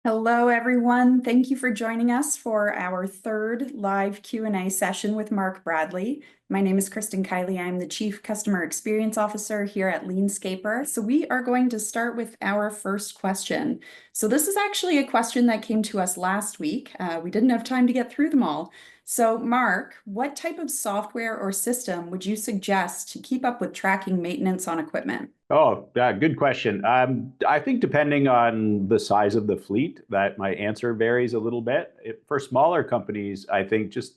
Hello, everyone. Thank you for joining us for our third live Q&A session with Mark Bradley. My name is Kristen Kiley. I'm the Chief Customer Experience Officer here at LeanScaper. So we are going to start with our first question. So this is actually a question that came to us last week. We didn't have time to get through them all. So Mark, what type of software or system would you suggest to keep up with tracking maintenance on equipment? Oh, yeah, good question. I think depending on the size of the fleet, that my answer varies a little bit. For smaller companies, I think just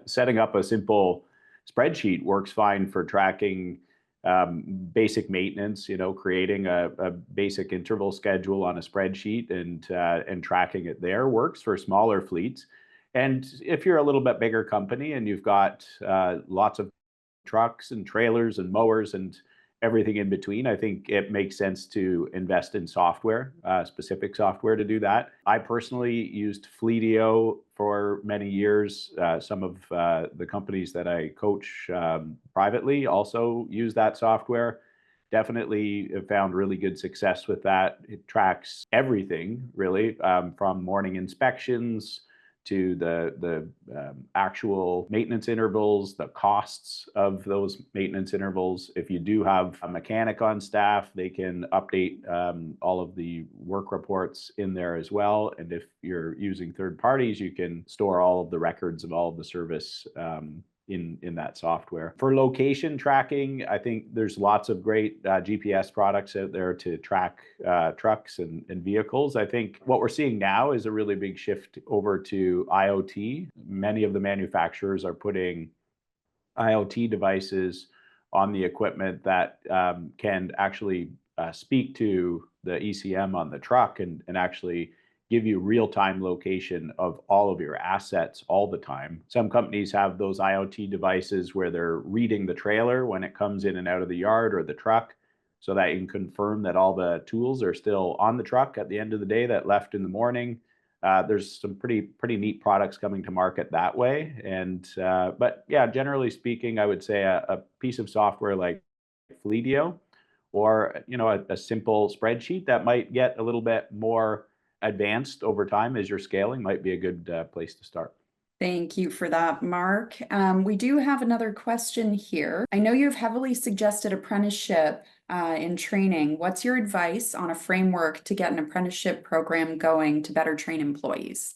setting up a simple spreadsheet works fine for tracking basic maintenance. Creating a basic interval schedule on a spreadsheet and tracking it there works for smaller fleets. And if you're a little bit bigger company and you've got lots of trucks and trailers and mowers and everything in between, I think it makes sense to invest in software, specific software to do that. I personally used Fleetio for many years. Some of the companies that I coach privately also use that software. Definitely have found really good success with that. It tracks everything, really, from morning inspections to the actual maintenance intervals, the costs of those maintenance intervals. If you do have a mechanic on staff, they can update all of the work reports in there as well. And if you're using third parties, you can store all of the records of all of the service in that software. For location tracking, I think there's lots of great GPS products out there to track trucks and vehicles. I think what we're seeing now is a really big shift over to IoT. Many of the manufacturers are putting IoT devices on the equipment that can actually speak to the ECM on the truck and actually give you real-time location of all of your assets all the time. Some companies have those IoT devices where they're reading the trailer when it comes in and out of the yard or the truck, so that you can confirm that all the tools are still on the truck at the end of the day that left in the morning. There's some pretty neat products coming to market that way. But yeah, generally speaking, I would say a piece of software like Fleetio or a simple spreadsheet that might get a little bit more advanced over time as you're scaling might be a good place to start. Thank you for that, Mark. We do have another question here. I know you've heavily suggested apprenticeship in training. What's your advice on a framework to get an apprenticeship program going to better train employees?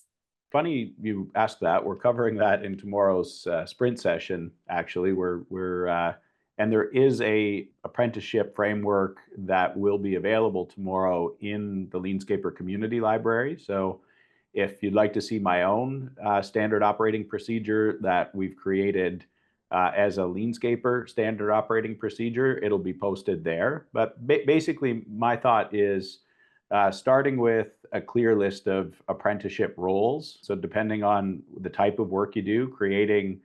Funny you asked that. We're covering that in tomorrow's sprint session, actually. And there is a apprenticeship framework that will be available tomorrow in the LeanScaper community library. So if you'd like to see my own standard operating procedure that we've created as a LeanScaper standard operating procedure, it'll be posted there. But basically, my thought is starting with a clear list of apprenticeship roles. So depending on the type of work you do, creating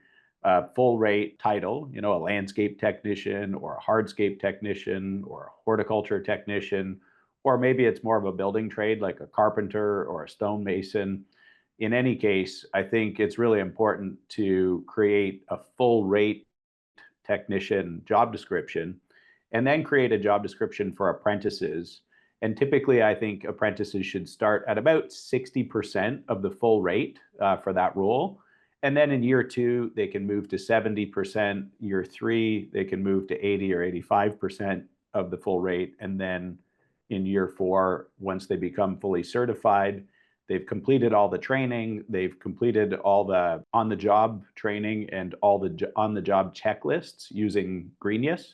a full rate title, a landscape technician or a hardscape technician or a horticulture technician, or maybe it's more of a building trade like a carpenter or a stonemason. In any case, I think it's really important to create a full rate technician job description and then create a job description for apprentices. And typically, I think apprentices should start at about 60% of the full rate for that role. And then in year 2, they can move to 70%. Year 3, they can move to 80 or 85% of the full rate. And then in year 4, once they become fully certified, they've completed all the training, they've completed all the on-the-job training and all the on-the-job checklists using Greenius.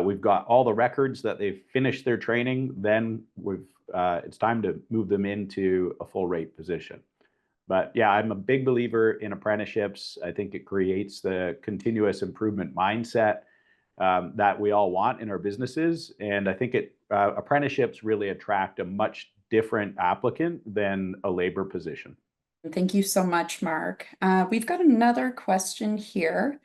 We've got all the records that they've finished their training. Then it's time to move them into a full rate position. But yeah, I'm a big believer in apprenticeships. I think it creates the continuous improvement mindset that we all want in our businesses. And I think apprenticeships really attract a much different applicant than a labor position. Thank you so much, Mark. We've got another question here.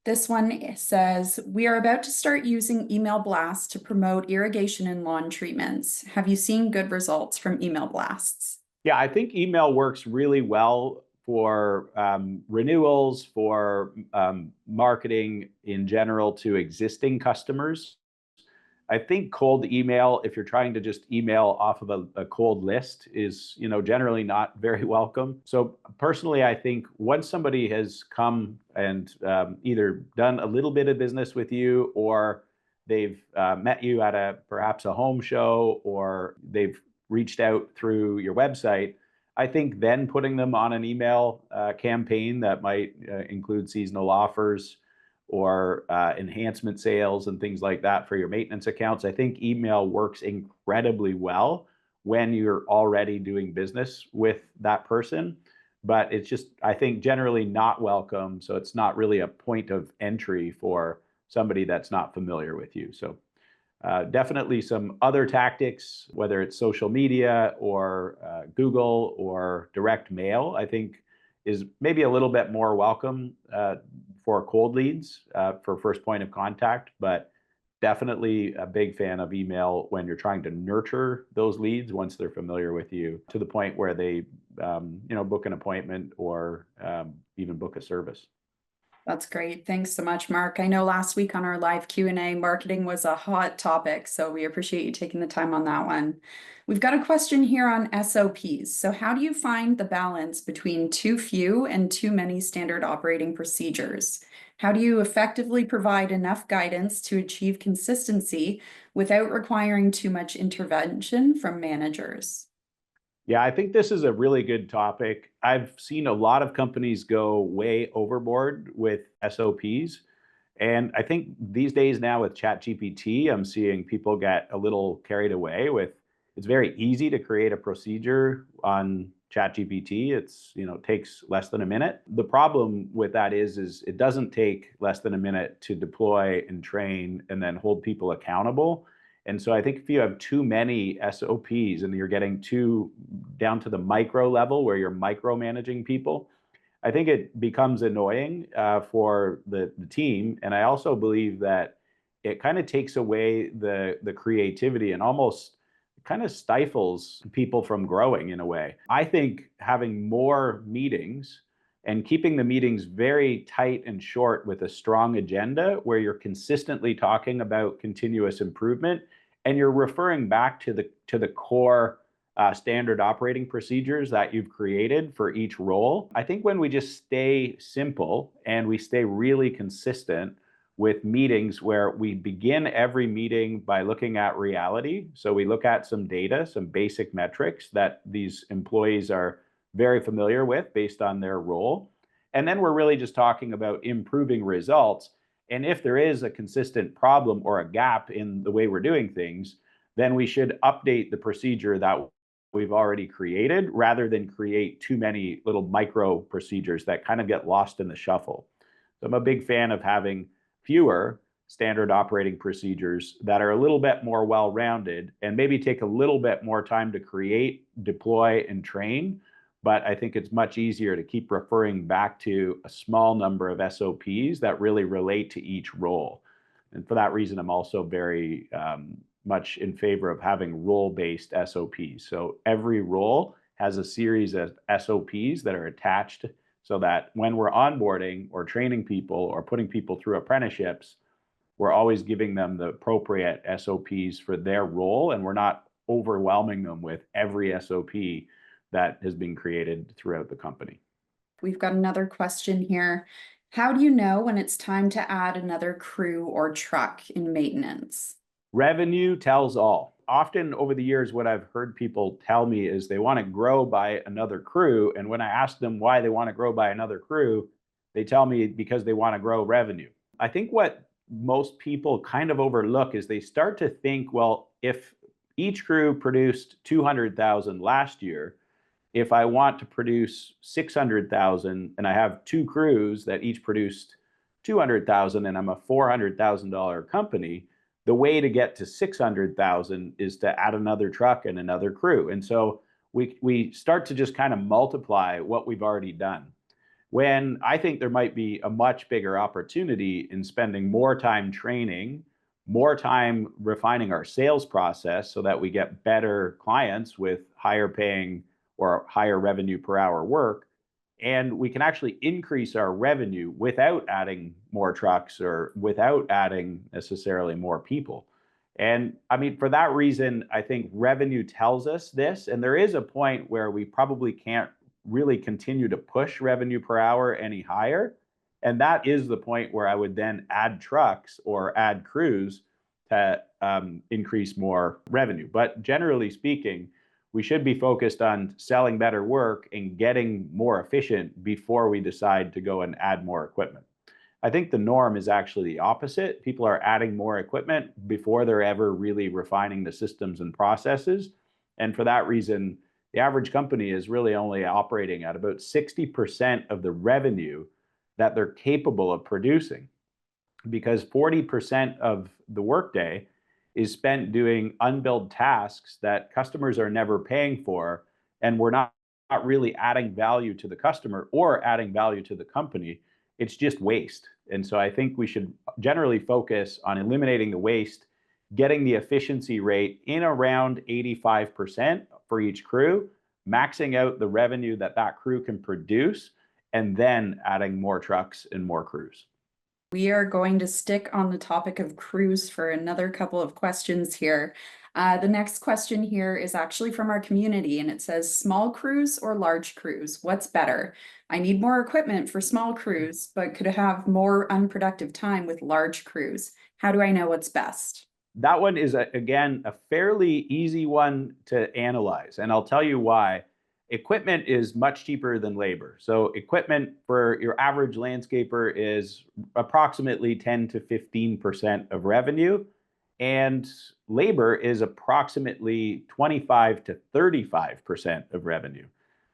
This one says, we are about to start using email blasts to promote irrigation and lawn treatments. Have you seen good results from email blasts? Yeah, I think email works really well for renewals, for marketing in general to existing customers. I think cold email, if you're trying to just email off of a cold list, is generally not very welcome. So personally, I think once somebody has come and either done a little bit of business with you, or they've met you at perhaps a home show, or they've reached out through your website, I think then putting them on an email campaign that might include seasonal offers or enhancement sales and things like that for your maintenance accounts. I think email works incredibly well when you're already doing business with that person, but it's just, I think, generally not welcome. So it's not really a point of entry for somebody that's not familiar with you. So definitely some other tactics, whether it's social media or Google or direct mail, I think is maybe a little bit more welcome for cold leads for first point of contact, but definitely a big fan of email when you're trying to nurture those leads once they're familiar with you to the point where they book an appointment or even book a service. That's great. Thanks so much, Mark. I know last week on our live Q&A, marketing was a hot topic, so we appreciate you taking the time on that one. We've got a question here on SOPs. So how do you find the balance between too few and too many standard operating procedures? How do you effectively provide enough guidance to achieve consistency without requiring too much intervention from managers? Yeah, I think this is a really good topic. I've seen a lot of companies go way overboard with SOPs. And I think these days now with ChatGPT, I'm seeing people get a little carried away with it's very easy to create a procedure on ChatGPT. It takes less than a minute. The problem with that is it doesn't take less than a minute to deploy and train and then hold people accountable. And so I think if you have too many SOPs and you're getting too down to the micro level where you're micromanaging people, I think it becomes annoying for the team. And I also believe that it kind of takes away the creativity and almost kind of stifles people from growing in a way. I think having more meetings and keeping the meetings very tight and short with a strong agenda where you're consistently talking about continuous improvement and you're referring back to the core standard operating procedures that you've created for each role. I think when we just stay simple and we stay really consistent with meetings where we begin every meeting by looking at reality. So we look at some data, some basic metrics that these employees are very familiar with based on their role. And then we're really just talking about improving results. And if there is a consistent problem or a gap in the way we're doing things, then we should update the procedure that we've already created rather than create too many little micro procedures that kind of get lost in the shuffle. So I'm a big fan of having fewer standard operating procedures that are a little bit more well-rounded and maybe take a little bit more time to create, deploy, and train. But I think it's much easier to keep referring back to a small number of SOPs that really relate to each role. And for that reason, I'm also very much in favor of having role-based SOPs. So every role has a series of SOPs that are attached so that when we're onboarding or training people or putting people through apprenticeships, we're always giving them the appropriate SOPs for their role, and we're not overwhelming them with every SOP that has been created throughout the company. We've got another question here. How do you know when it's time to add another crew or truck in maintenance? Revenue tells all. Often over the years, what I've heard people tell me is they want to grow by another crew. And when I ask them why they want to grow by another crew, they tell me because they want to grow revenue. I think what most people kind of overlook is they start to think, well, if each crew produced 200,000 last year, if I want to produce 600,000 and I have two crews that each produced 200,000 and I'm a $400,000 company, the way to get to 600,000 is to add another truck and another crew. And so we start to just kind of multiply what we've already done. When I think there might be a much bigger opportunity in spending more time training, more time refining our sales process so that we get better clients with higher paying or higher revenue per hour work. And we can actually increase our revenue without adding more trucks or without adding necessarily more people. And I mean, for that reason, I think revenue tells us this. And there is a point where we probably can't really continue to push revenue per hour any higher. And that is the point where I would then add trucks or add crews to increase more revenue. But generally speaking, we should be focused on selling better work and getting more efficient before we decide to go and add more equipment. I think the norm is actually the opposite. People are adding more equipment before they're ever really refining the systems and processes. And for that reason, the average company is really only operating at about 60% of the revenue that they're capable of producing, because 40% of the workday is spent doing unbilled tasks that customers are never paying for, and we're not really adding value to the customer or adding value to the company. It's just waste. And so I think we should generally focus on eliminating the waste, getting the efficiency rate in around 85% for each crew, maxing out the revenue that that crew can produce, and then adding more trucks and more crews. We are going to stick on the topic of crews for another couple of questions here. The next question here is actually from our community, and it says, small crews or large crews, what's better? I need more equipment for small crews, but could have more unproductive time with large crews. How do I know what's best? That one is, again, a fairly easy one to analyze, and I'll tell you why. Equipment is much cheaper than labor. So equipment for your average landscaper is approximately 10 to 15% of revenue, and labor is approximately 25 to 35% of revenue.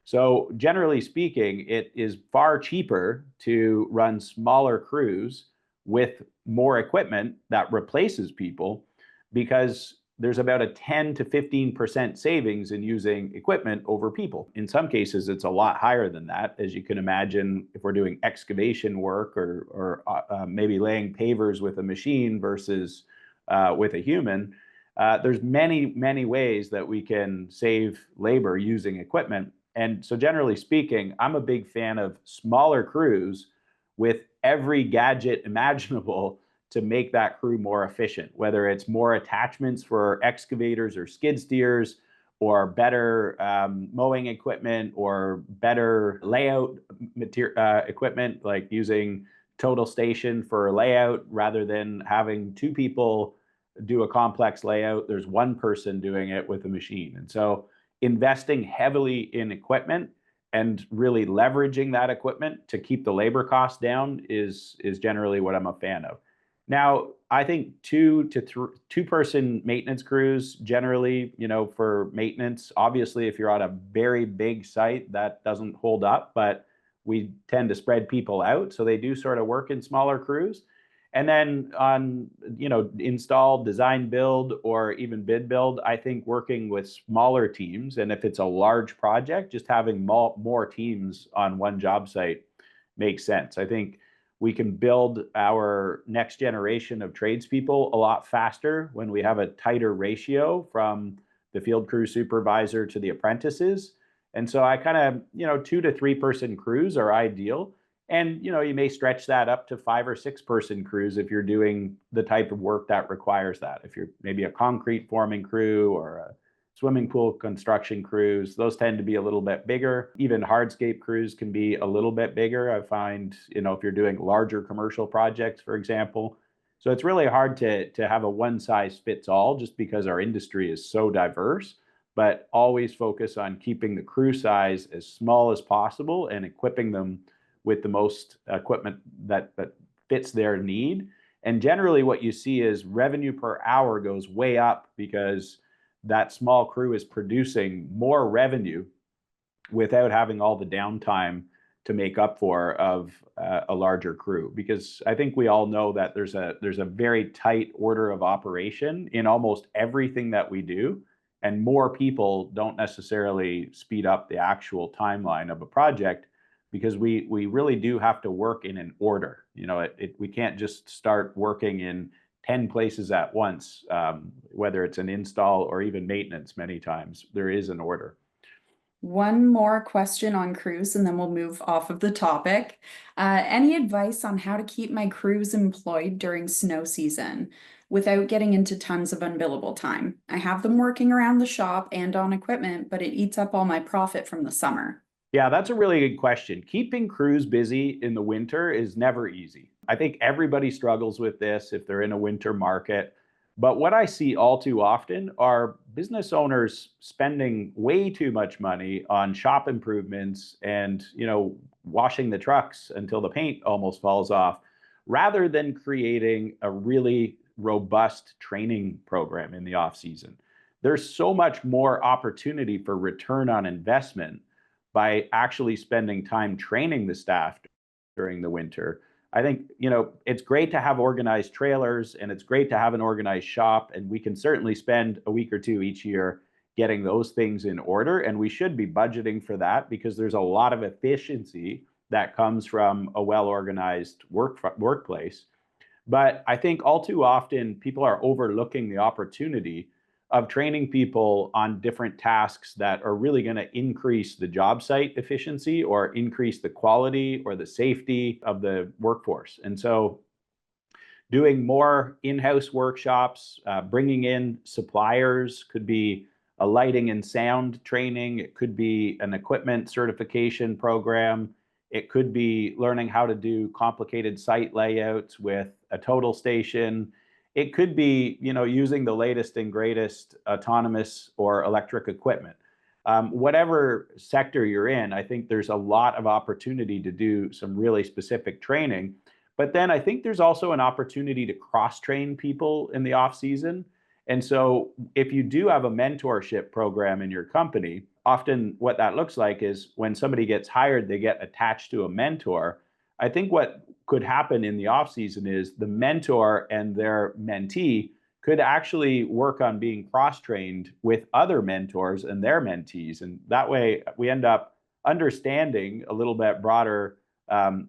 So generally speaking, it is far cheaper to run smaller crews with more equipment that replaces people, because there's about a 10 to 15% savings in using equipment over people. In some cases, it's a lot higher than that. As you can imagine, if we're doing excavation work or maybe laying pavers with a machine versus with a human, there's many ways that we can save labor using equipment. And so generally speaking, I'm a big fan of smaller crews with every gadget imaginable to make that crew more efficient, whether it's more attachments for excavators or skid steers, or better mowing equipment, or better layout equipment, like using total station for layout rather than having two people do a complex layout. There's one person doing it with a machine. And so investing heavily in equipment and really leveraging that equipment to keep the labor costs down is generally what I'm a fan of. Now, I think two-person maintenance crews generally, for maintenance, obviously, if you're on a very big site, that doesn't hold up, but we tend to spread people out. So they do sort of work in smaller crews. And then on, install, design, build, or even bid build, I think working with smaller teams, and if it's a large project, just having more teams on one job site makes sense. I think we can build our next generation of tradespeople a lot faster when we have a tighter ratio from the field crew supervisor to the apprentices. And so I kind of, 2 to 3 person crews are ideal. And, you may stretch that up to 5 or 6 person crews if you're doing the type of work that requires that. If you're maybe a concrete forming crew or a swimming pool construction crews, those tend to be a little bit bigger. Even hardscape crews can be a little bit bigger. I find, if you're doing larger commercial projects, for example. So it's really hard to have a one size fits all, just because our industry is so diverse, but always focus on keeping the crew size as small as possible and equipping them with the most equipment that fits their need. And generally what you see is revenue per hour goes way up because that small crew is producing more revenue without having all the downtime to make up for of a larger crew. Because I think we all know that there's a very tight order of operation in almost everything that we do, and more people don't necessarily speed up the actual timeline of a project, because we really do have to work in an order. We can't just start working in 10 places at once, whether it's an install or even maintenance. Many times there is an order. One more question on crews, and then we'll move off of the topic. Any advice on how to keep my crews employed during snow season? without getting into tons of unbillable time. I have them working around the shop and on equipment, but it eats up all my profit from the summer. Yeah, that's a really good question. Keeping crews busy in the winter is never easy. I think everybody struggles with this if they're in a winter market. But what I see all too often are business owners spending way too much money on shop improvements and, washing the trucks until the paint almost falls off, rather than creating a really robust training program in the off season. There's so much more opportunity for return on investment by actually spending time training the staff during the winter. I think, it's great to have organized trailers and it's great to have an organized shop. And we can certainly spend a week or two each year getting those things in order. And we should be budgeting for that because there's a lot of efficiency that comes from a well-organized workplace. But I think all too often people are overlooking the opportunity of training people on different tasks that are really going to increase the job site efficiency or increase the quality or the safety of the workforce. And so doing more in-house workshops, bringing in suppliers, could be a lighting and sound training. It could be an equipment certification program. It could be learning how to do complicated site layouts with a total station. It could be, using the latest and greatest autonomous or electric equipment. Whatever sector you're in, I think there's a lot of opportunity to do some really specific training. But then I think there's also an opportunity to cross-train people in the off season. And so if you do have a mentorship program in your company, often what that looks like is when somebody gets hired, they get attached to a mentor. I think what could happen in the off season is the mentor and their mentee could actually work on being cross-trained with other mentors and their mentees. And that way we end up understanding a little bit broader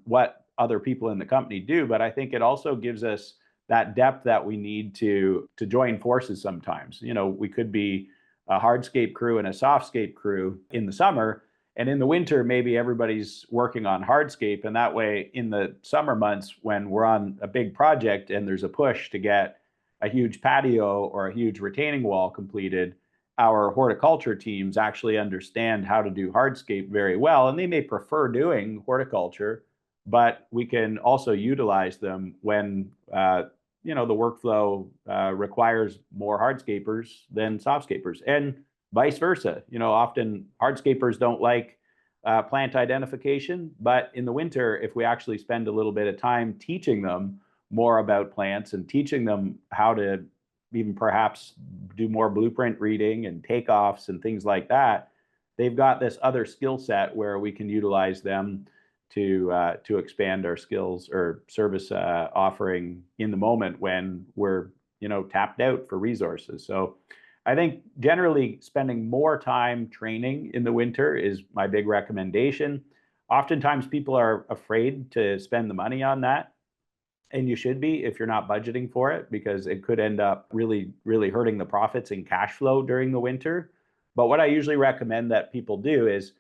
what other people in the company do. But I think it also gives us that depth that we need to join forces sometimes. We could be a hardscape crew and a softscape crew in the summer. And in the winter, maybe everybody's working on hardscape. And that way, in the summer months, when we're on a big project and there's a push to get a huge patio or a huge retaining wall completed, our horticulture teams actually understand how to do hardscape very well. And they may prefer doing horticulture, but we can also utilize them when the workflow requires more hardscapers than softscapers, and vice versa. Often hardscapers don't like plant identification, but in the winter, if we actually spend a little bit of time teaching them more about plants and teaching them how to even perhaps do more blueprint reading and takeoffs and things like that, they've got this other skill set where we can utilize them to expand our skills or service offering in the moment when we're tapped out for resources. So I think generally spending more time training in the winter is my big recommendation. Oftentimes people are afraid to spend the money on that, and you should be if you're not budgeting for it, because it could end up really, really hurting the profits and cash flow during the winter. But what I usually recommend that people do is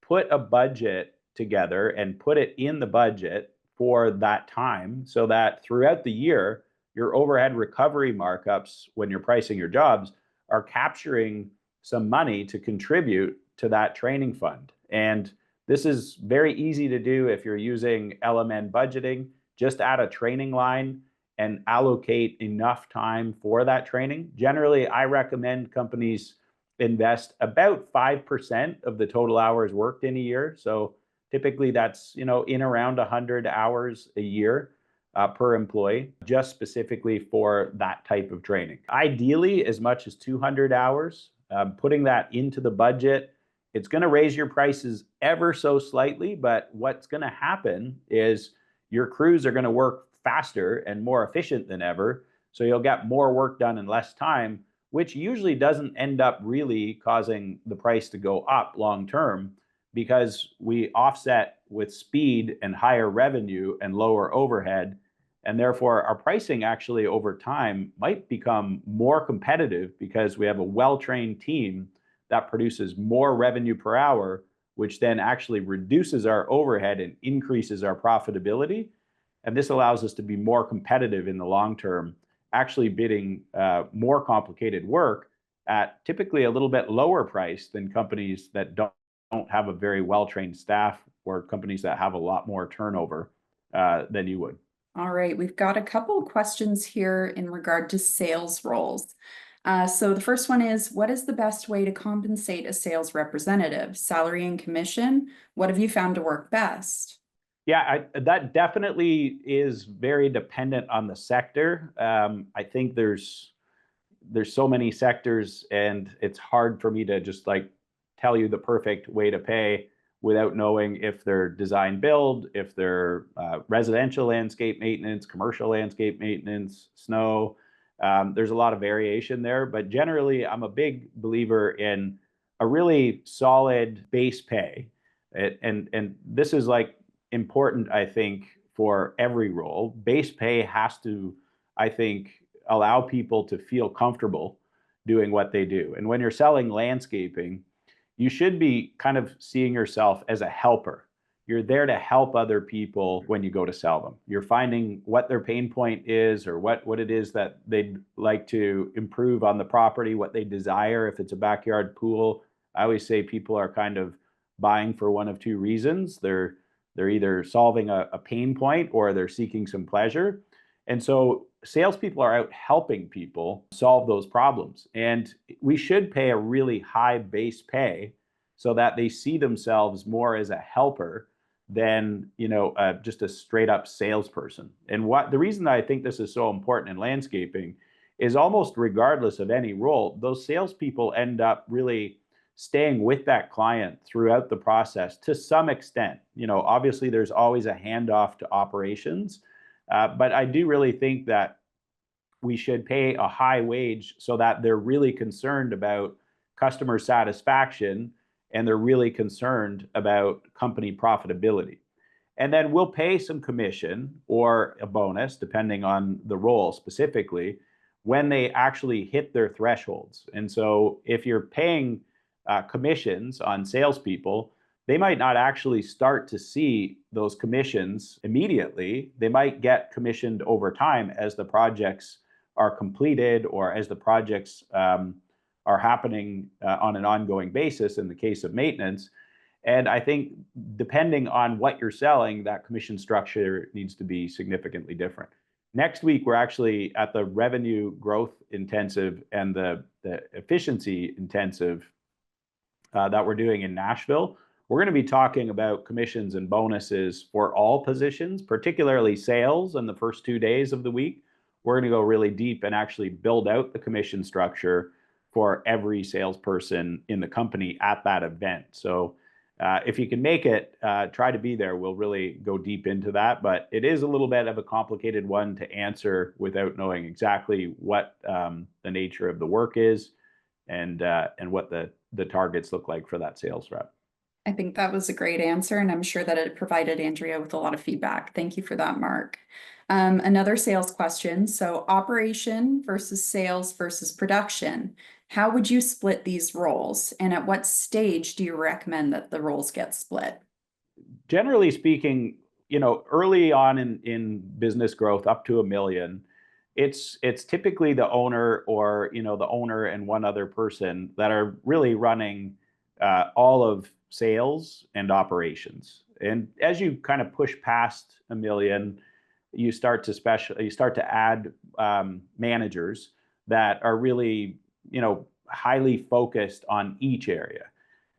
put a budget together and put it in the budget for that time, so that throughout the year, your overhead recovery markups, when you're pricing your jobs, are capturing some money to contribute to that training fund. And this is very easy to do if you're using LMN budgeting. Just add a training line and allocate enough time for that training. Generally, I recommend companies invest about 5% of the total hours worked in a year. So typically that's, in around 100 hours a year per employee, just specifically for that type of training. Ideally, as much as 200 hours, putting that into the budget. It's going to raise your prices ever so slightly, but what's going to happen is your crews are going to work faster and more efficient than ever. So you'll get more work done in less time, which usually doesn't end up really causing the price to go up long term, because we offset with speed and higher revenue and lower overhead. And therefore, our pricing actually over time might become more competitive because we have a well-trained team that produces more revenue per hour, which then actually reduces our overhead and increases our profitability. And this allows us to be more competitive in the long term actually bidding more complicated work at typically a little bit lower price than companies that don't have a very well-trained staff, or companies that have a lot more turnover than you would. All right, we've got a couple of questions here in regard to sales roles. So the first one is, what is the best way to compensate a sales representative? Salary and commission? What have you found to work best? Yeah, that definitely is very dependent on the sector. I think there's so many sectors, and it's hard for me to just like tell you the perfect way to pay without knowing if they're design build, if they're residential landscape maintenance, commercial landscape maintenance, snow. There's a lot of variation there, but generally I'm a big believer in a really solid base pay. And this is like important, I think, for every role. Base pay has to, I think, allow people to feel comfortable doing what they do. And when you're selling landscaping, you should be kind of seeing yourself as a helper. You're there to help other people when you go to sell them. You're finding what their pain point is, or what it is that they'd like to improve on the property, what they desire. If it's a backyard pool, I always say people are kind of buying for one of two reasons. They're either solving a pain point, or they're seeking some pleasure. And so salespeople are out helping people solve those problems. And we should pay a really high base pay so that they see themselves more as a helper than, just a straight up salesperson. And what the reason I think this is so important in landscaping is, almost regardless of any role, those salespeople end up really staying with that client throughout the process to some extent. Obviously there's always a handoff to operations, but I do really think that we should pay a high wage so that they're really concerned about customer satisfaction, and they're really concerned about company profitability. And then we'll pay some commission or a bonus, depending on the role specifically, when they actually hit their thresholds. And so if you're paying commissions on salespeople, they might not actually start to see those commissions immediately. They might get commissioned over time as the projects are completed, or as the projects are happening on an ongoing basis in the case of maintenance. And I think depending on what you're selling, that commission structure needs to be significantly different. Next week, we're actually at the revenue growth intensive and the efficiency intensive that we're doing in Nashville. We're going to be talking about commissions and bonuses for all positions, particularly sales in the first 2 days of the week. We're going to go really deep and actually build out the commission structure for every salesperson in the company at that event. So if you can make it, try to be there. We'll really go deep into that, but it is a little bit of a complicated one to answer without knowing exactly what the nature of the work is, and what the targets look like for that sales rep. I think that was a great answer, and I'm sure that it provided Andrea with a lot of feedback. Thank you for that, Mark. Another sales question. So operation versus sales versus production. How would you split these roles? And at what stage do you recommend that the roles get split? Generally speaking, early on in business growth, up to $1 million, it's typically the owner, or the owner and one other person that are really running all of sales and operations. And as you kind of push past $1 million, you start to add managers that are really highly focused on each area.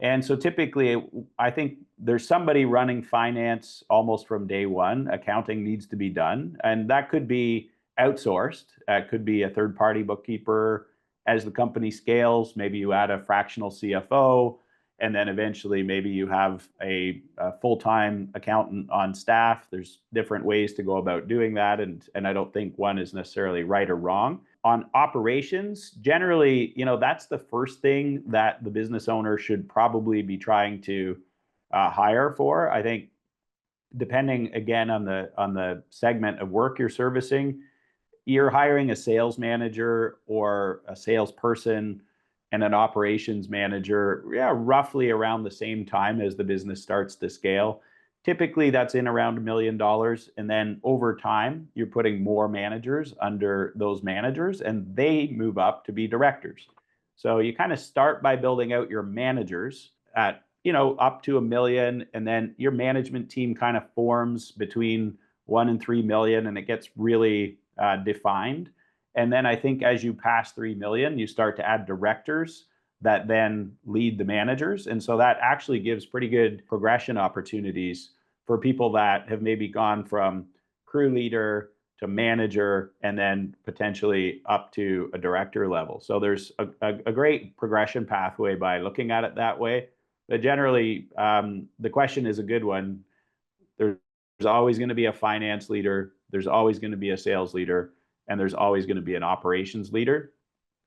And so typically, I think there's somebody running finance almost from day one. Accounting needs to be done, and that could be outsourced. It could be a third-party bookkeeper. As the company scales, maybe you add a fractional CFO, and then eventually maybe you have a full-time accountant on staff. There's different ways to go about doing that, and I don't think one is necessarily right or wrong. On operations, generally, that's the first thing that the business owner should probably be trying to hire for. I think depending again on the segment of work you're servicing, you're hiring a sales manager or a salesperson and an operations manager, roughly around the same time as the business starts to scale. Typically, that's in around $1 million. And then over time, you're putting more managers under those managers, and they move up to be directors. So you kind of start by building out your managers at, up to $1 million, and then your management team kind of forms between 1 and 3 million, and it gets really defined. And then I think as you pass 3 million, you start to add directors that then lead the managers. And so that actually gives pretty good progression opportunities for people that have maybe gone from crew leader to manager and then potentially up to a director level. So there's a great progression pathway by looking at it that way. But generally, the question is a good one. There's always going to be a finance leader, there's always going to be a sales leader, and there's always going to be an operations leader.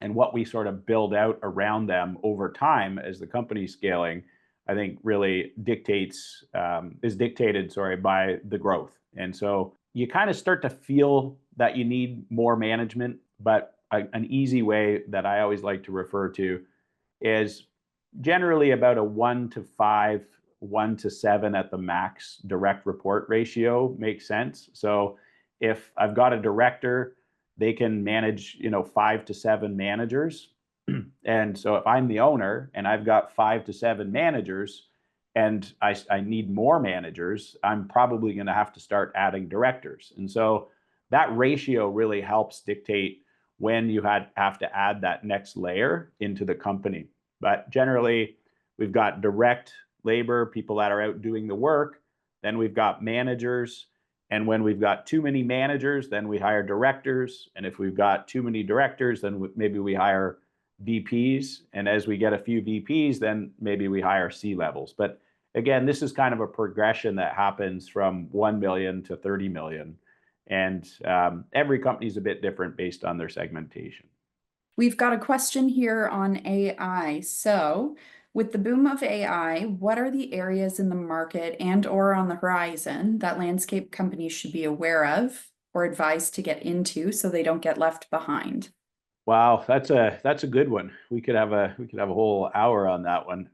And what we sort of build out around them over time as the company's scaling, I think really is dictated, by the growth. And so you kind of start to feel that you need more management, but an easy way that I always like to refer to is generally about a 1-5, 1-7 at the max direct report ratio makes sense. So if I've got a director, they can manage, 5-7 managers. And so if I'm the owner and I've got 5-7 managers and I need more managers, I'm probably going to have to start adding directors. And so that ratio really helps dictate when you have to add that next layer into the company. But generally, we've got direct labor, people that are out doing the work. Then we've got managers. And when we've got too many managers, then we hire directors. And if we've got too many directors, then maybe we hire VPs. And as we get a few VPs, then maybe we hire C levels. But again, this is kind of a progression that happens from 1 million to 30 million. And every company is a bit different based on their segmentation. We've got a question here on AI. So, with the boom of AI, what are the areas in the market and or on the horizon that landscape companies should be aware of or advised to get into so they don't get left behind? Wow, that's a good one. We could have a whole hour on that one.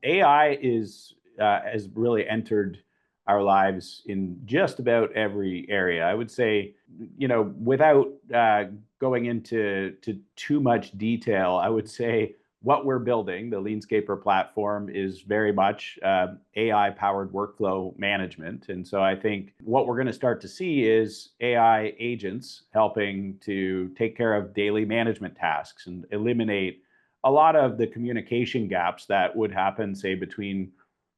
AI has really entered our lives in just about every area. I would say, without going into too much detail, I would say what we're building, the LeanScaper platform, is very much AI-powered workflow management. And so I think what we're going to start to see is AI agents helping to take care of daily management tasks and eliminate a lot of the communication gaps that would happen, say, between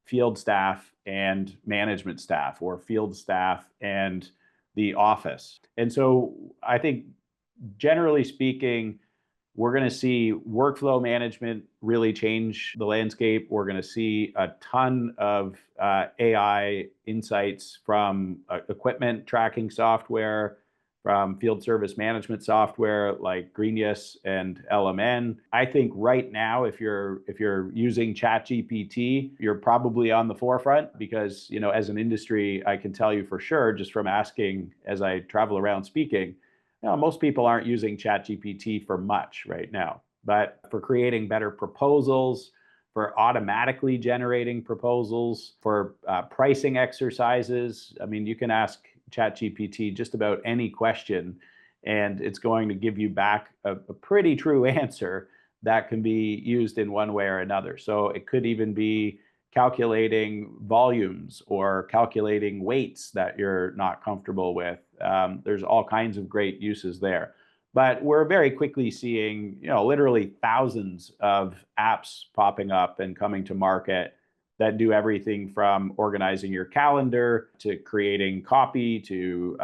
field staff and management staff or field staff and the office. And so I think, generally speaking, we're going to see workflow management really change the landscape. We're going to see a ton of AI insights from equipment tracking software, from field service management software like Greenius and LMN. I think right now, if you're using ChatGPT, you're probably on the forefront because, as an industry, I can tell you for sure, just from asking as I travel around speaking, most people aren't using ChatGPT for much right now, but for creating better proposals, for automatically generating proposals, for pricing exercises. I mean, you can ask ChatGPT just about any question, and it's going to give you back a pretty true answer that can be used in one way or another. So it could even be calculating volumes or calculating weights that you're not comfortable with. There's all kinds of great uses there. But we're very quickly seeing, literally thousands of apps popping up and coming to market that do everything from organizing your calendar to creating copy to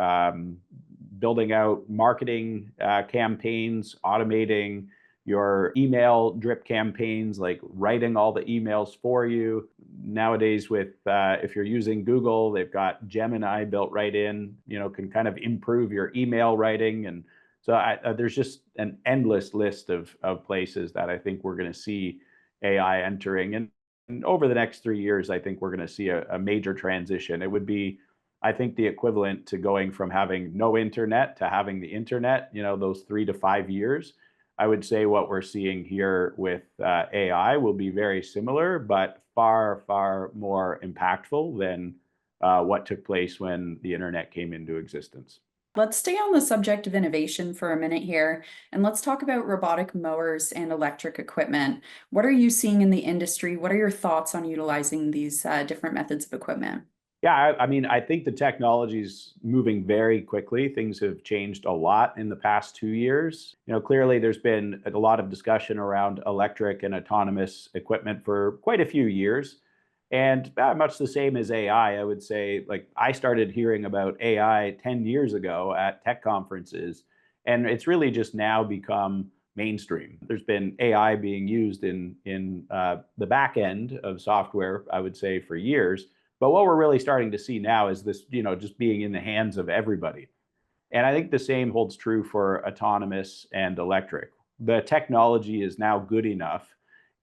building out marketing campaigns, automating your email drip campaigns, like writing all the emails for you. Nowadays, if you're using Google, they've got Gemini built right in, can kind of improve your email writing. And so there's just an endless list of places that I think we're going to see AI entering. And over the next 3 years, I think we're going to see a major transition. It would be, I think, the equivalent to going from having no internet to having the internet, those 3 to 5 years. I would say what we're seeing here with AI will be very similar, but far, far more impactful than what took place when the internet came into existence. Let's stay on the subject of innovation for a minute here, and let's talk about robotic mowers and electric equipment. What are you seeing in the industry? What are your thoughts on utilizing these different methods of equipment? Yeah, I mean, I think the technology is moving very quickly. Things have changed a lot in the past 2 years. Clearly there's been a lot of discussion around electric and autonomous equipment for quite a few years. And much the same as AI, I would say, like I started hearing about AI 10 years ago at tech conferences, and it's really just now become mainstream. There's been AI being used in the back end of software, I would say, for years. But what we're really starting to see now is this, just being in the hands of everybody. And I think the same holds true for autonomous and electric. The technology is now good enough,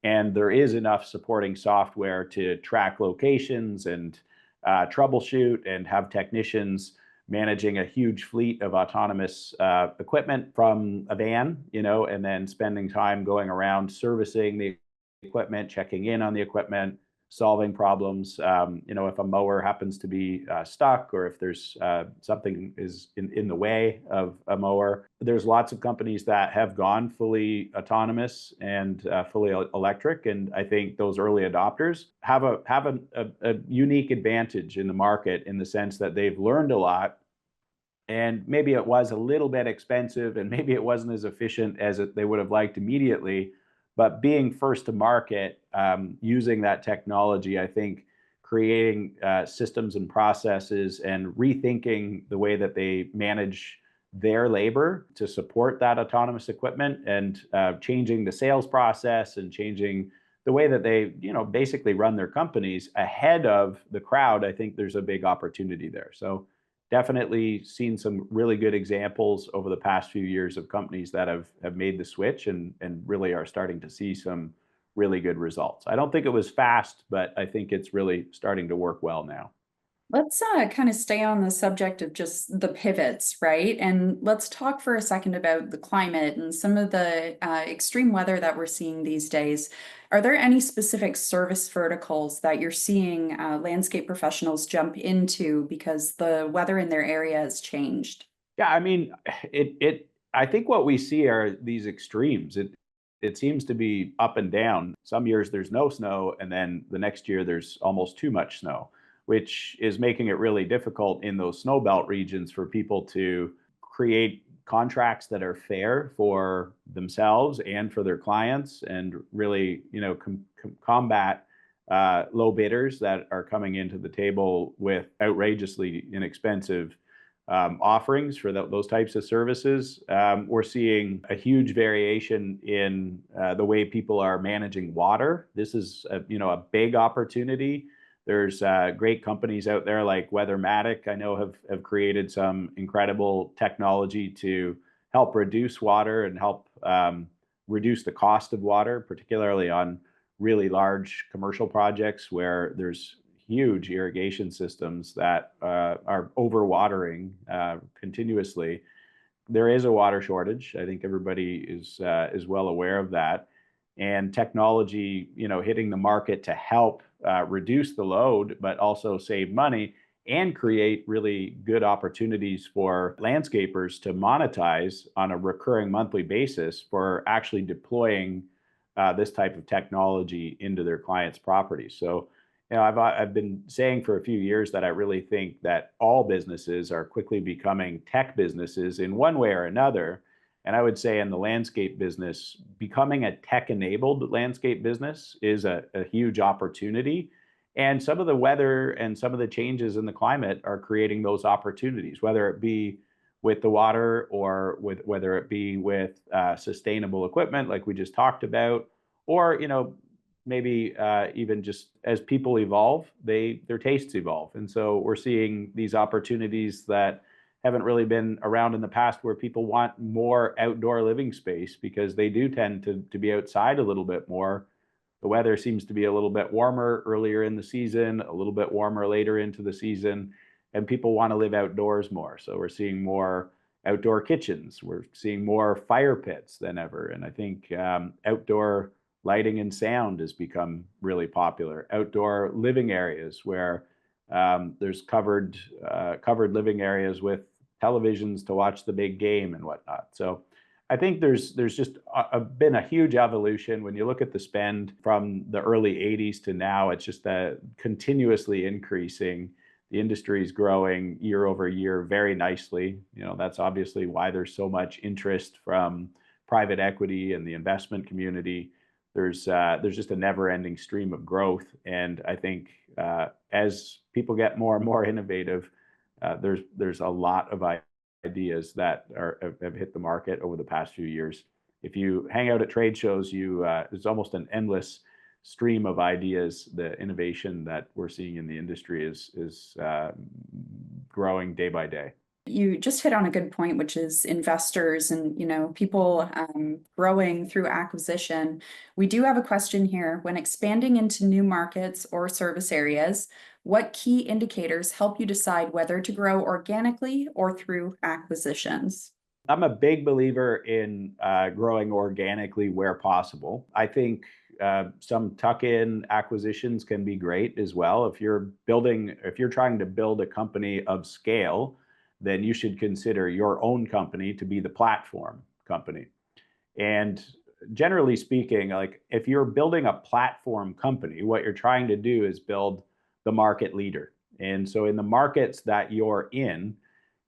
and there is enough supporting software to track locations and troubleshoot and have technicians managing a huge fleet of autonomous equipment from a van, and then spending time going around servicing the equipment, checking in on the equipment, solving problems. If a mower happens to be stuck, or if there's something is in the way of a mower, there's lots of companies that have gone fully autonomous and fully electric. And I think those early adopters have a unique advantage in the market, in the sense that they've learned a lot. And maybe it was a little bit expensive, and maybe it wasn't as efficient as they would have liked immediately. But being first to market, using that technology, I think creating systems and processes and rethinking the way that they manage their labor to support that autonomous equipment, and changing the sales process and changing the way that they, basically run their companies ahead of the crowd. I think there's a big opportunity there. So definitely seen some really good examples over the past few years of companies that have made the switch, and really are starting to see some really good results. I don't think it was fast, but I think it's really starting to work well now. Let's kind of stay on the subject of just the pivots, right? And let's talk for a second about the climate and some of the extreme weather that we're seeing these days. Are there any specific service verticals that you're seeing landscape professionals jump into because the weather in their area has changed? Yeah, I mean, I think what we see are these extremes. It seems to be up and down. Some years there's no snow, and then the next year there's almost too much snow, which is making it really difficult in those snow belt regions for people to create contracts that are fair for themselves and for their clients, and really, combat low bidders that are coming into the table with outrageously inexpensive offerings for those types of services. We're seeing a huge variation in the way people are managing water. This is a big opportunity. There's great companies out there like Weathermatic, I know, have created some incredible technology to help reduce water and help reduce the cost of water, particularly on really large commercial projects where there's huge irrigation systems that are overwatering continuously. There is a water shortage. I think everybody is well aware of that. And technology, hitting the market to help reduce the load, but also save money and create really good opportunities for landscapers to monetize on a recurring monthly basis for actually deploying this type of technology into their clients' properties. So, I've been saying for a few years that I really think that all businesses are quickly becoming tech businesses in one way or another. And I would say in the landscape business, becoming a tech-enabled landscape business is a huge opportunity. And some of the weather and some of the changes in the climate are creating those opportunities, whether it be with the water, or whether it be with sustainable equipment like we just talked about, or maybe even just as people evolve, their tastes evolve. And so we're seeing these opportunities that haven't really been around in the past, where people want more outdoor living space because they do tend to be outside a little bit more. The weather seems to be a little bit warmer earlier in the season, a little bit warmer later into the season, and people want to live outdoors more. So we're seeing more outdoor kitchens. We're seeing more fire pits than ever. And I think outdoor lighting and sound has become really popular. Outdoor living areas where There's covered living areas with televisions to watch the big game and whatnot. So I think there's just been a huge evolution. When you look at the spend from the early 80s to now, it's just continuously increasing. The industry is growing year over year very nicely. That's obviously why there's so much interest from private equity and the investment community. There's just a never-ending stream of growth, and I think as people get more and more innovative, there's a lot of ideas that have hit the market over the past few years. If you hang out at trade shows, there's almost an endless stream of ideas. The innovation that we're seeing in the industry is growing day by day. You just hit on a good point, which is investors and people growing through acquisition. We do have a question here. When expanding into new markets or service areas, what key indicators help you decide whether to grow organically or through acquisitions? I'm a big believer in growing organically where possible. I think some tuck-in acquisitions can be great as well. If you're trying to build a company of scale, then you should consider your own company to be the platform company. And generally speaking, like if you're building a platform company, what you're trying to do is build the market leader. And so in the markets that you're in,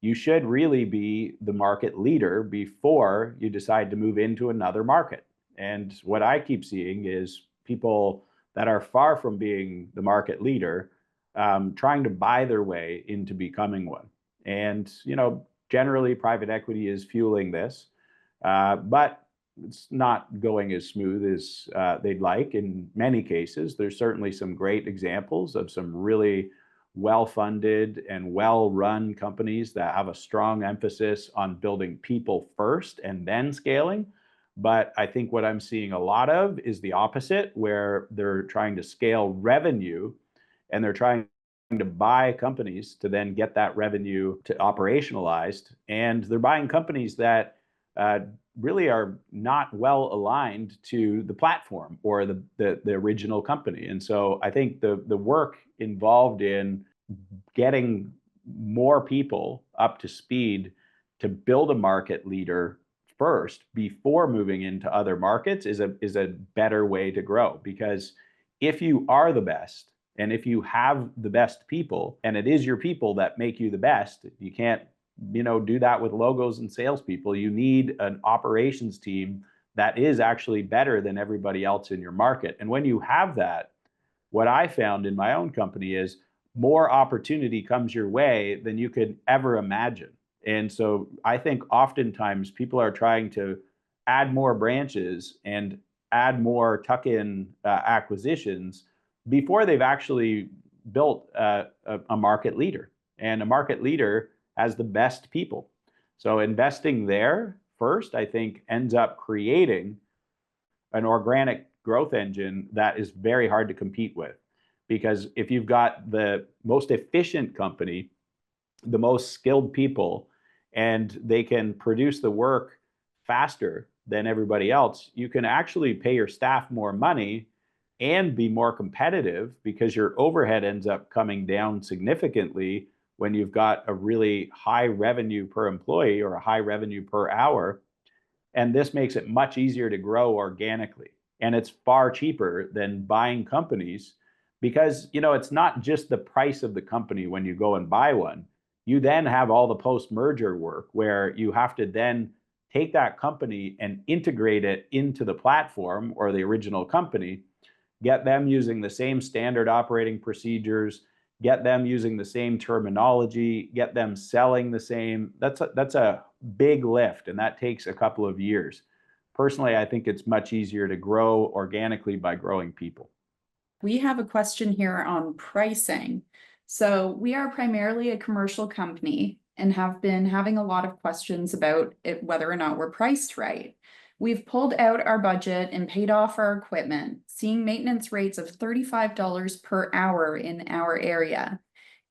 you should really be the market leader before you decide to move into another market. And what I keep seeing is people that are far from being the market leader trying to buy their way into becoming one. And, generally private equity is fueling this, but it's not going as smooth as they'd like. In many cases, there's certainly some great examples of some really well-funded and well-run companies that have a strong emphasis on building people first and then scaling. But I think what I'm seeing a lot of is the opposite, where they're trying to scale revenue and they're trying to buy companies to then get that revenue to operationalized. And they're buying companies that really are not well aligned to the platform or the original company. And so I think the work involved in getting more people up to speed to build a market leader first before moving into other markets is a better way to grow. Because if you are the best, and if you have the best people, and it is your people that make you the best, you can't, do that with logos and salespeople. You need an operations team that is actually better than everybody else in your market. And when you have that, what I found in my own company is more opportunity comes your way than you could ever imagine. And so I think oftentimes people are trying to add more branches and add more tuck-in acquisitions before they've actually built a market leader. And a market leader has the best people. So investing there first, I think, ends up creating an organic growth engine that is very hard to compete with. Because if you've got the most efficient company, the most skilled people, and they can produce the work faster than everybody else, you can actually pay your staff more money and be more competitive, because your overhead ends up coming down significantly when you've got a really high revenue per employee or a high revenue per hour. And this makes it much easier to grow organically. And it's far cheaper than buying companies, because it's not just the price of the company when you go and buy one. You then have all the post-merger work where you have to then take that company and integrate it into the platform or the original company, get them using the same standard operating procedures, get them using the same terminology, get them selling the same. That's a big lift, and that takes a couple of years. Personally, I think it's much easier to grow organically by growing people. We have a question here on pricing. So we are primarily a commercial company and have been having a lot of questions about whether or not we're priced right. We've pulled out our budget and paid off our equipment, seeing maintenance rates of $35 per hour in our area.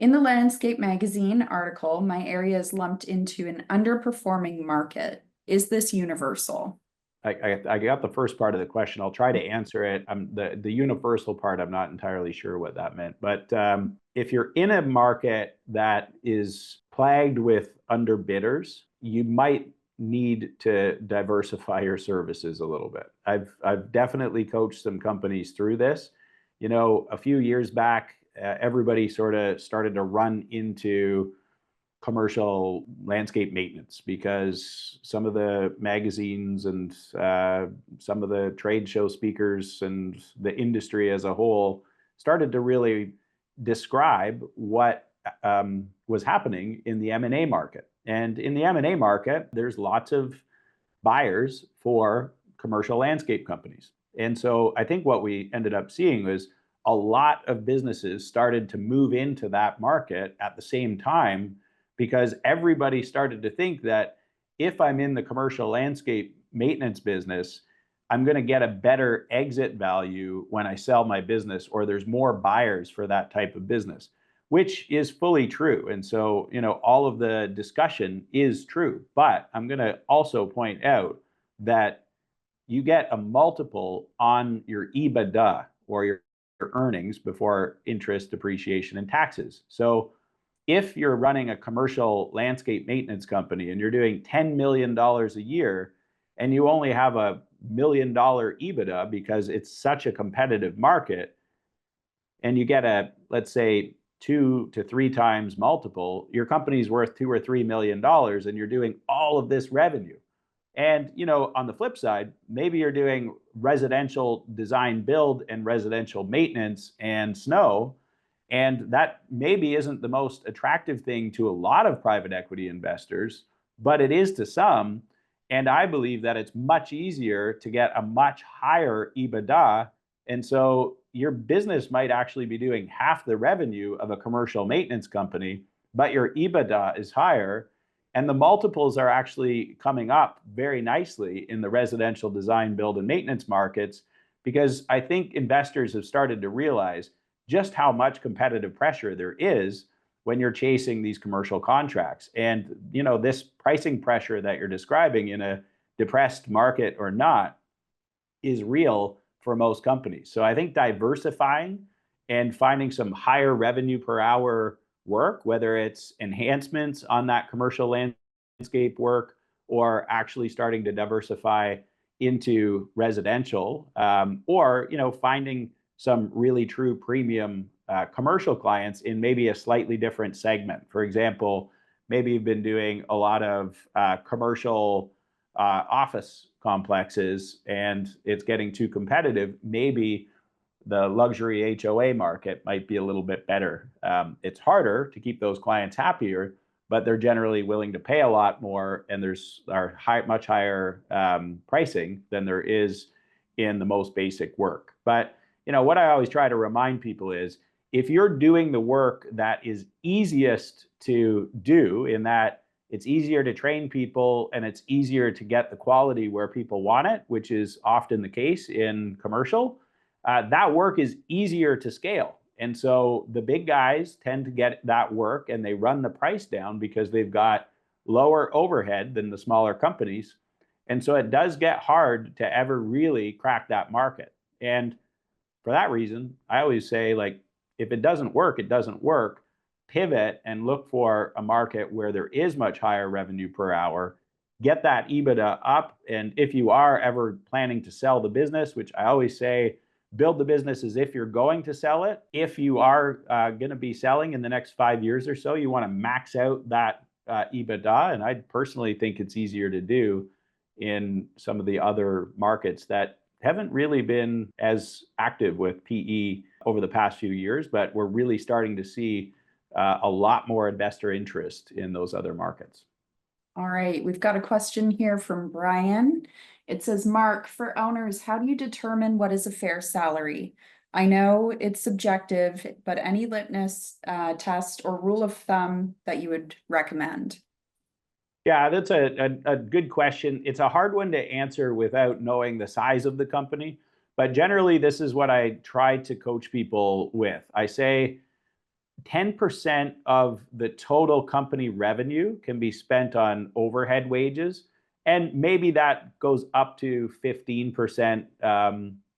In the Landscape magazine article, my area is lumped into an underperforming market. Is this universal? I got the first part of the question. I'll try to answer it. The universal part, I'm not entirely sure what that meant. But if you're in a market that is plagued with underbidders, you might need to diversify your services a little bit. I've definitely coached some companies through this. A few years back, everybody sort of started to run into commercial landscape maintenance because some of the magazines and some of the trade show speakers and the industry as a whole started to really describe what was happening in the M&A market. And in the M&A market, there's lots of buyers for commercial landscape companies. And so I think what we ended up seeing was a lot of businesses started to move into that market at the same time, because everybody started to think that if I'm in the commercial landscape maintenance business, I'm going to get a better exit value when I sell my business, or there's more buyers for that type of business, which is fully true. And so, all of the discussion is true. But I'm going to also point out that you get a multiple on your EBITDA, or your earnings before interest, depreciation, and taxes. So if you're running a commercial landscape maintenance company and you're doing $10 million a year and you only have $1 million EBITDA because it's such a competitive market, and you get let's say, 2 to 3 times multiple, your company's worth $2 or $3 million and you're doing all of this revenue. And, on the flip side, maybe you're doing residential design build and residential maintenance and snow, and that maybe isn't the most attractive thing to a lot of private equity investors, but it is to some. And I believe that it's much easier to get a much higher EBITDA. And so your business might actually be doing half the revenue of a commercial maintenance company, but your EBITDA is higher. And the multiples are actually coming up very nicely in the residential design, build, and maintenance markets, because I think investors have started to realize just how much competitive pressure there is when you're chasing these commercial contracts. And, this pricing pressure that you're describing in a depressed market or not is real for most companies. So I think diversifying and finding some higher revenue per hour work, whether it's enhancements on that commercial landscape work, or actually starting to diversify into residential, or finding some really true premium commercial clients in maybe a slightly different segment. For example, maybe you've been doing a lot of commercial office complexes and it's getting too competitive. Maybe the luxury HOA market might be a little bit better. It's harder to keep those clients happier, but they're generally willing to pay a lot more, and there's much higher pricing than there is in the most basic work. But what I always try to remind people is, if you're doing the work that is easiest to do, in that it's easier to train people and it's easier to get the quality where people want it, which is often the case in commercial, that work is easier to scale. And so the big guys tend to get that work and they run the price down because they've got lower overhead than the smaller companies. And so it does get hard to ever really crack that market. And for that reason, I always say, if it doesn't work, it doesn't work. Pivot and look for a market where there is much higher revenue per hour. Get that EBITDA up. And if you are ever planning to sell the business, which I always say, build the business as if you're going to sell it. If you are going to be selling in the next 5 years or so, you want to max out that EBITDA. And I personally think it's easier to do in some of the other markets that haven't really been as active with PE over the past few years, but we're really starting to see a lot more investor interest in those other markets. All right, we've got a question here from Brian. It says, Mark, for owners, how do you determine what is a fair salary? I know it's subjective, but any litmus test or rule of thumb that you would recommend? Yeah, that's a good question. It's a hard one to answer without knowing the size of the company. But generally, this is what I try to coach people with. I say 10% of the total company revenue can be spent on overhead wages, And maybe that goes up to 15%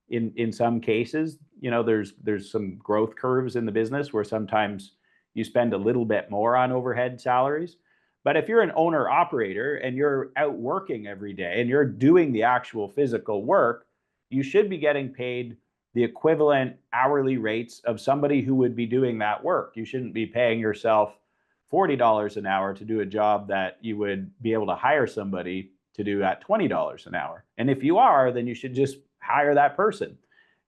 in some cases. There's some growth curves in the business where sometimes you spend a little bit more on overhead salaries. But if you're an owner operator and you're out working every day and you're doing the actual physical work, you should be getting paid the equivalent hourly rates of somebody who would be doing that work. You shouldn't be paying yourself $40 an hour to do a job that you would be able to hire somebody to do at $20 an hour. And if you are, then you should just hire that person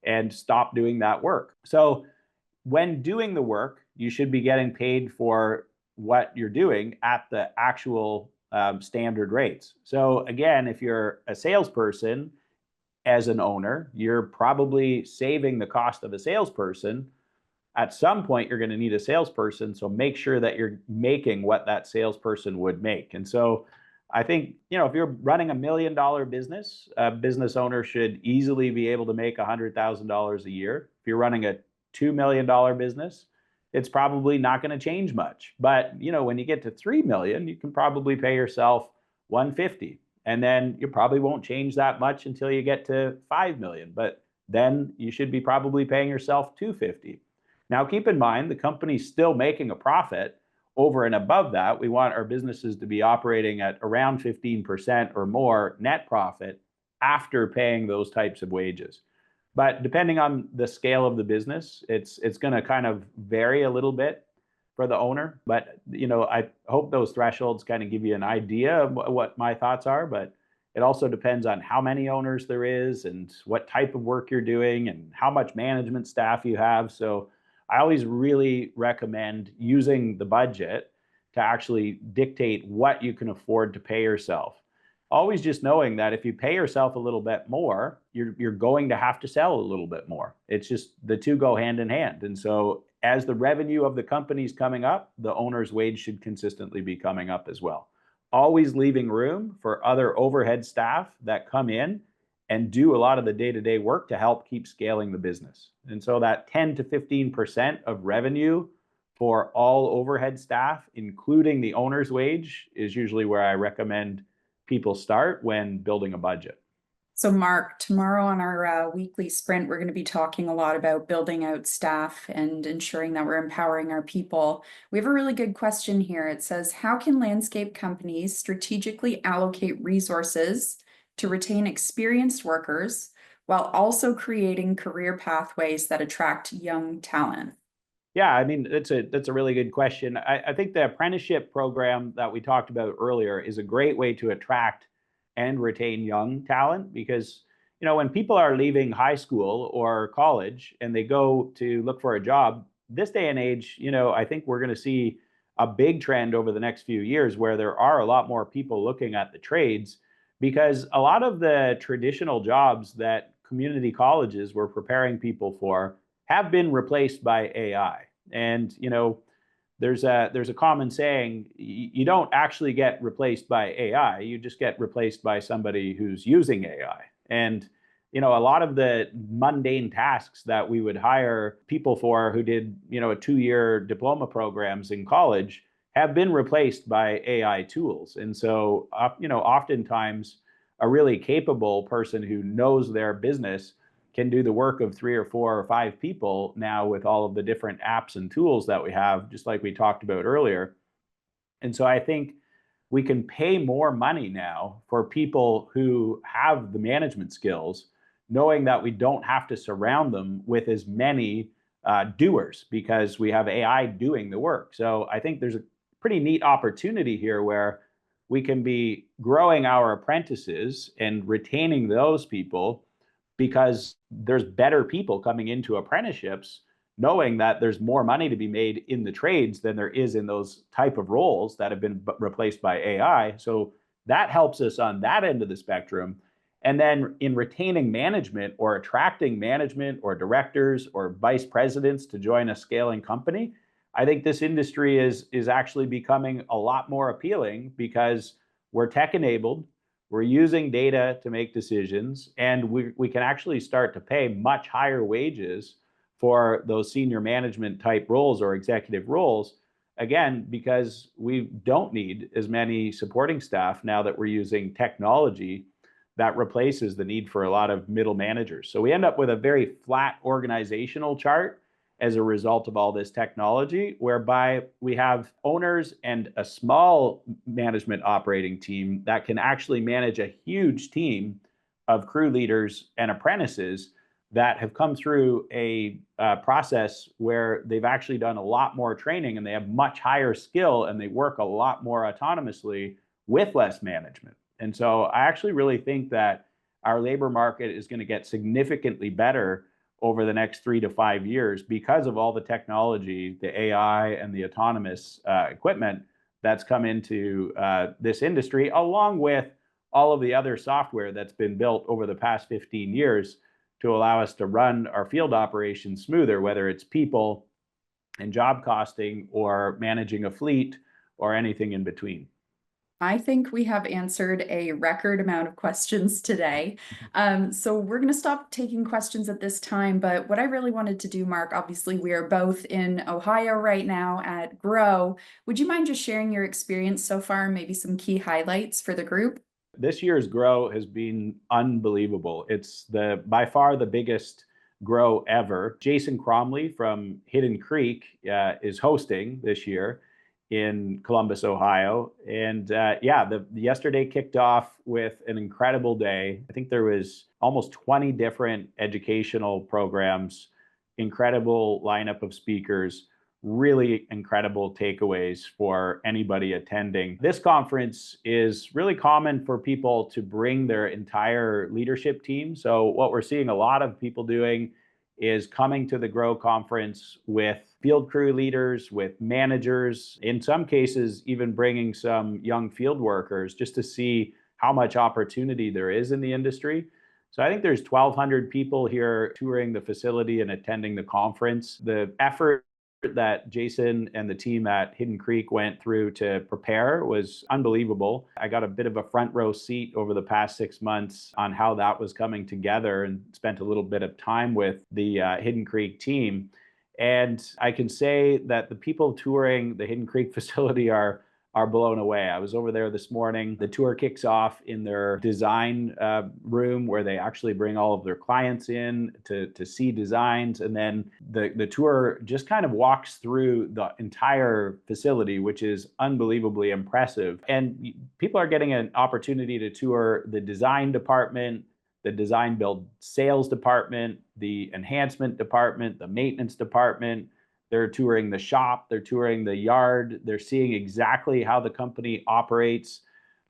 and stop doing that work. So when doing the work, you should be getting paid for what you're doing at the actual standard rates. So again, if you're a salesperson as an owner, you're probably saving the cost of a salesperson. At some point, you're going to need a salesperson. So make sure that you're making what that salesperson would make. And so I think, if you're running $1 million business, a business owner should easily be able to make $100,000 a year. If you're running a $2 million business, it's probably not going to change much. But, when you get to 3 million, you can probably pay yourself 150. And then you probably won't change that much until you get to 5 million. But then you should be probably paying yourself 250. Now, keep in mind, the company's still making a profit. Over and above that, we want our businesses to be operating at around 15% or more net profit after paying those types of wages. But depending on the scale of the business, it's going to kind of vary a little bit for the owner. But, I hope those thresholds kind of give you an idea of what my thoughts are. But it also depends on how many owners there is and what type of work you're doing and how much management staff you have. So I always really recommend using the budget to actually dictate what you can afford to pay yourself. Always just knowing that if you pay yourself a little bit more, you're going to have to sell a little bit more. It's just the two go hand in hand. And so as the revenue of the company's coming up, the owner's wage should consistently be coming up as well. Always leaving room for other overhead staff that come in and do a lot of the day-to-day work to help keep scaling the business. And so that 10 to 15% of revenue for all overhead staff, including the owner's wage, is usually where I recommend people start when building a budget. So Mark, tomorrow on our weekly sprint, we're going to be talking a lot about building out staff and ensuring that we're empowering our people. We have a really good question here. It says, how can landscape companies strategically allocate resources to retain experienced workers while also creating career pathways that attract young talent? Yeah, I mean, that's a really good question. I think the apprenticeship program that we talked about earlier is a great way to attract and retain young talent because, when people are leaving high school or college and they go to look for a job, this day and age, I think we're going to see a big trend over the next few years where there are a lot more people looking at the trades because a lot of the traditional jobs that community colleges were preparing people for have been replaced by AI. And, there's a common saying, you don't actually get replaced by AI, you just get replaced by somebody who's using AI. And, a lot of the mundane tasks that we would hire people for who did, a 2-year diploma programs in college have been replaced by AI tools. And so, oftentimes a really capable person who knows their business can do the work of 3 or 4 or 5 people now with all of the different apps and tools that we have, just like we talked about earlier. And so I think we can pay more money now for people who have the management skills, knowing that we don't have to surround them with as many doers because we have AI doing the work. So I think there's a pretty neat opportunity here where we can be growing our apprentices and retaining those people because there's better people coming into apprenticeships, knowing that there's more money to be made in the trades than there is in those type of roles that have been replaced by AI. So that helps us on that end of the spectrum. And then in retaining management or attracting management or directors or vice presidents to join a scaling company, I think this industry is actually becoming a lot more appealing because we're tech enabled, we're using data to make decisions, and we can actually start to pay much higher wages for those senior management type roles or executive roles again, because we don't need as many supporting staff now that we're using technology that replaces the need for a lot of middle managers. So we end up with a very flat organizational chart as a result of all this technology, whereby we have owners and a small management operating team that can actually manage a huge team of crew leaders and apprentices that have come through a process where they've actually done a lot more training and they have much higher skill and they work a lot more autonomously with less management. And so I actually really think that our labor market is going to get significantly better over the next 3 to 5 years because of all the technology, the AI, and the autonomous equipment that's come into this industry, along with all of the other software that's been built over the past 15 years to allow us to run our field operations smoother, whether it's people and job costing or managing a fleet or anything in between. I think we have answered a record amount of questions today. So we're going to stop taking questions at this time. But what I really wanted to do, Mark, obviously we are both in Ohio right now at Grow. Would you mind just sharing your experience so far and maybe some key highlights for the group? This year's Grow has been unbelievable. It's by far the biggest Grow ever. Jason Cromley from Hidden Creek is hosting this year in Columbus, Ohio. And yesterday kicked off with an incredible day. I think there was almost 20 different educational programs, incredible lineup of speakers, really incredible takeaways for anybody attending. This conference is really common for people to bring their entire leadership team. So what we're seeing a lot of people doing is coming to the Grow conference with field crew leaders, with managers, in some cases, even bringing some young field workers just to see how much opportunity there is in the industry. So I think there's 1,200 people here touring the facility and attending the conference. The effort that Jason and the team at Hidden Creek went through to prepare was unbelievable. I got a bit of a front row seat over the past 6 months on how that was coming together and spent a little bit of time with the Hidden Creek team. And I can say that the people touring the Hidden Creek facility are blown away. I was over there this morning. The tour kicks off in their design room where they actually bring all of their clients in to see designs. And then the tour just kind of walks through the entire facility, which is unbelievably impressive. And people are getting an opportunity to tour the design department, the design build sales department, the enhancement department, the maintenance department. They're touring the shop, they're touring the yard, they're seeing exactly how the company operates.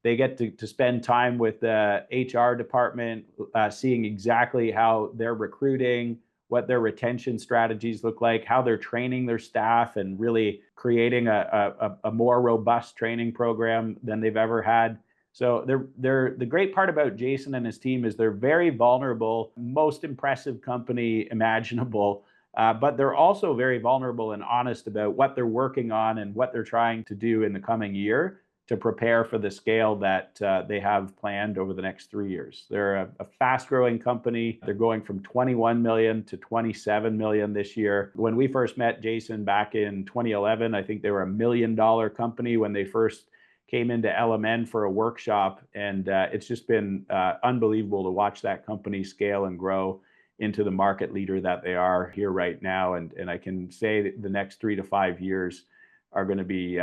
They get to spend time with the HR department, seeing exactly how they're recruiting, what their retention strategies look like, how they're training their staff, and really creating a more robust training program than they've ever had. So the great part about Jason and his team is they're very vulnerable, most impressive company imaginable. But they're also very vulnerable and honest about what they're working on and what they're trying to do in the coming year to prepare for the scale that they have planned over the next 3 years. They're a fast-growing company. They're going from 21 million to 27 million this year. When we first met Jason back in 2011, I think they were $1 million company when they first came into LMN for a workshop. And it's just been unbelievable to watch that company scale and grow into the market leader that they are here right now. And I can say that the next 3 to 5 years are going to be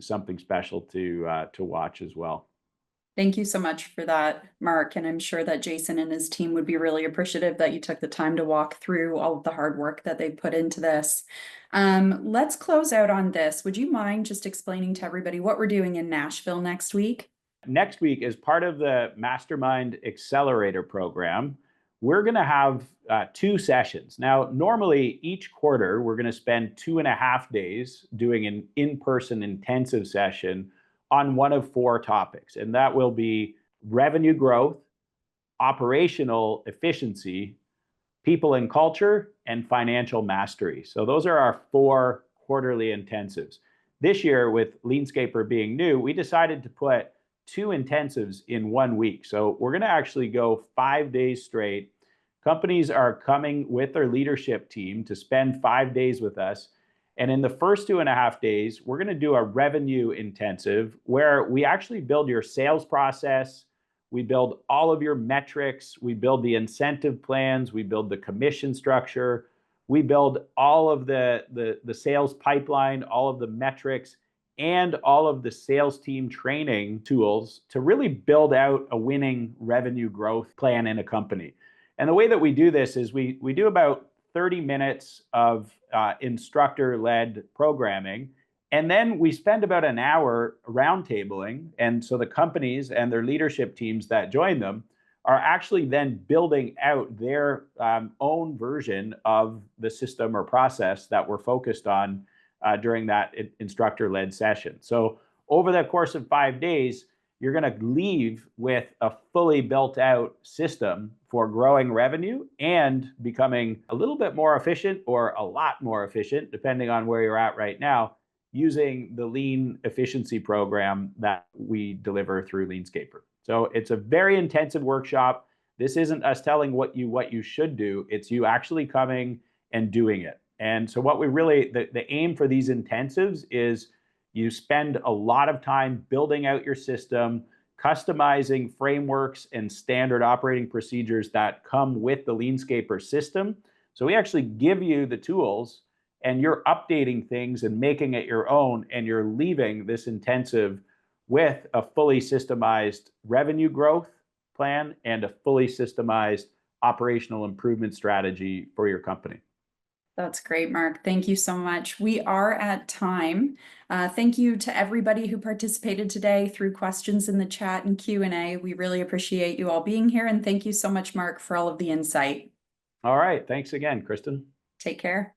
something special to watch as well. Thank you so much for that, Mark. And I'm sure that Jason and his team would be really appreciative that you took the time to walk through all of the hard work that they put into this. Let's close out on this. Would you mind just explaining to everybody what we're doing in Nashville next week? Next week, as part of the Mastermind Accelerator program, we're going to have 2 sessions. Now, normally each quarter, we're going to spend 2.5 days doing an in-person intensive session on one of 4 topics. And that will be revenue growth, operational efficiency, people and culture, and financial mastery. So those are our 4 quarterly intensives. This year, with LeanScaper being new, we decided to put 2 intensives in 1 week. So we're going to actually go 5 days straight. Companies are coming with their leadership team to spend 5 days with us. And in the first 2.5 days, we're going to do a revenue intensive where we actually build your sales process. We build all of your metrics. We build the incentive plans. We build the commission structure. We build all of the sales pipeline, all of the metrics, and all of the sales team training tools to really build out a winning revenue growth plan in a company. And the way that we do this is we do about 30 minutes of instructor-led programming, and then we spend about an hour roundtabling. And so the companies and their leadership teams that join them are actually then building out their own version of the system or process that we're focused on during that instructor-led session. So over the course of 5 days, you're going to leave with a fully built out system for growing revenue and becoming a little bit more efficient or a lot more efficient, depending on where you're at right now, using the lean efficiency program that we deliver through LeanScaper. So it's a very intensive workshop. This isn't us telling what you should do. It's you actually coming and doing it. And so what we really, the aim for these intensives is you spend a lot of time building out your system, customizing frameworks and standard operating procedures that come with the LeanScaper system. So we actually give you the tools and you're updating things and making it your own, and you're leaving this intensive with a fully systemized revenue growth plan and a fully systemized operational improvement strategy for your company. That's great, Mark. Thank you so much. We are at time. Thank you to everybody who participated today through questions in the chat and Q&A. We really appreciate you all being here. And thank you so much, Mark, for all of the insight. All right. Thanks again, Kristen. Take care.